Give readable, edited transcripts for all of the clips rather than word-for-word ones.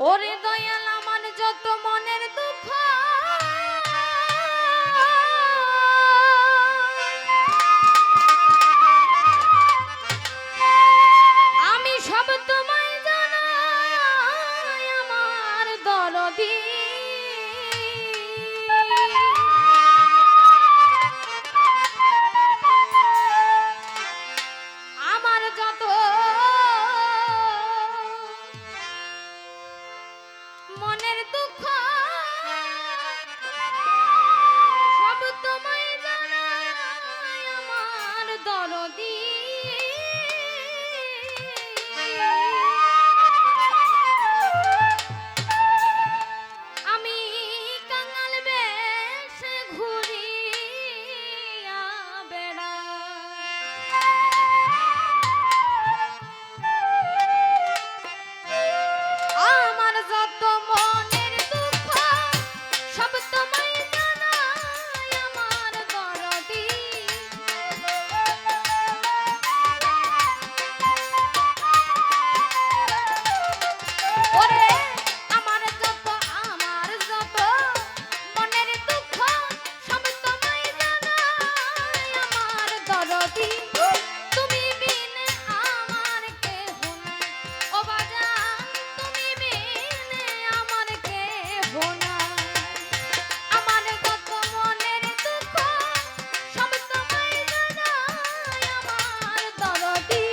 ওরে দয়াল আমার যত মনের দুঃখ আমি সব তোমায় জানাই আমার দরদি আমার যত মনের দুঃখ সব তোমায় জানাই আমার দরদি আমি কাঙাল বেশে ঘুরিয়া বেড়াই আমার যত মনের দুঃখ সব তোমায় জানাই আমার দরদি ওরে আমার যত মনের দুঃখ সব তোমায় জানাই আমার দরদি তুমি বিনে আমার কেহ নাই ও বাজান তুমি বিনে আমার কেহ নাই আমার যত মনের দুঃখ সব তোমায় জানাই আমার দরদি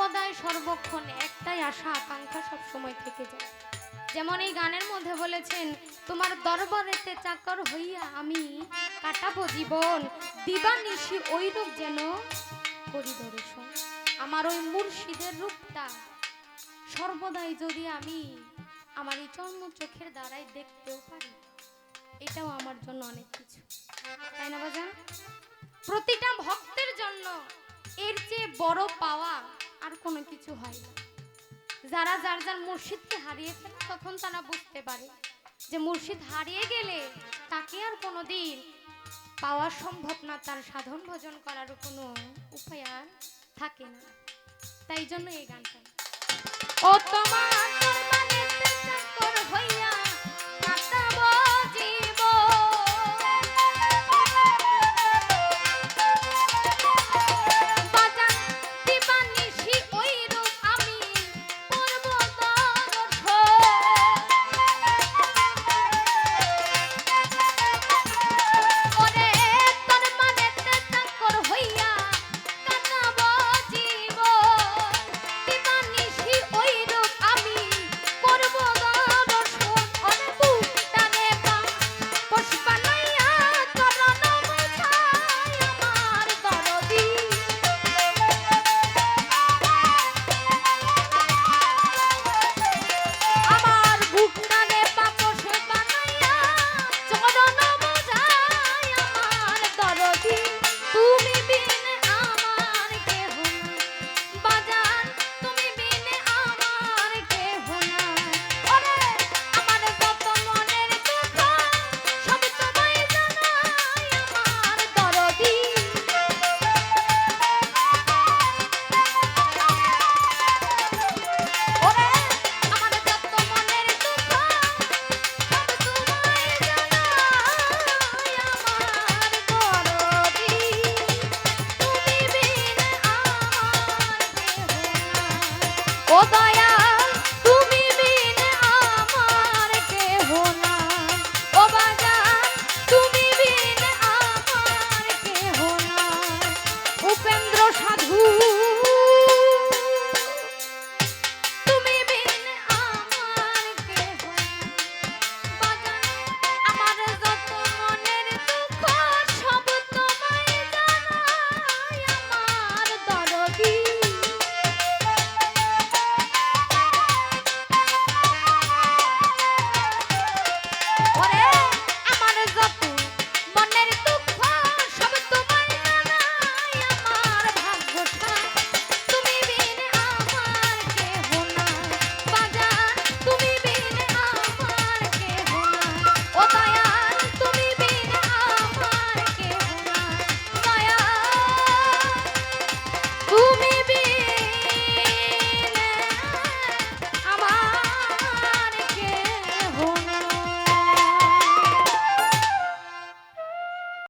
সর্বদাই সর্বক্ষণ একটাই আশা আকাঙ্ক্ষা সব সময় থেকে যায়। যেমন এই গানের মধ্যে বলেছেন, তোমার দরবারেতে চাকর হইয়া আমি কাটাবো জীবন, দিবানিশি ওই রূপ যেন করি দর্শন। আমার ওই মুর্শিদের রূপটা সর্বদাই যদি আমি আমার এই চর্ম চোখের দ্বারাই দেখতেও পারি, এটাও আমার জন্য অনেক কিছু, তাই না বাজান? প্রতিটা ভক্তের জন্য এর চেয়ে বড় পাওয়া আর কোনো কিছু হয় না। যারা যার যার মুর্শিদকে হারিয়ে ফেলে তখন তারা বুঝতে পারে যে মুর্শিদ হারিয়ে গেলে তাকে আর কোনোদিন পাওয়া সম্ভব না, তার সাধন ভজন করার কোনো উপায় আর থাকে না। তাই জন্য এই গানটা, ও তোমার দরবারেতে চাকর হইয়া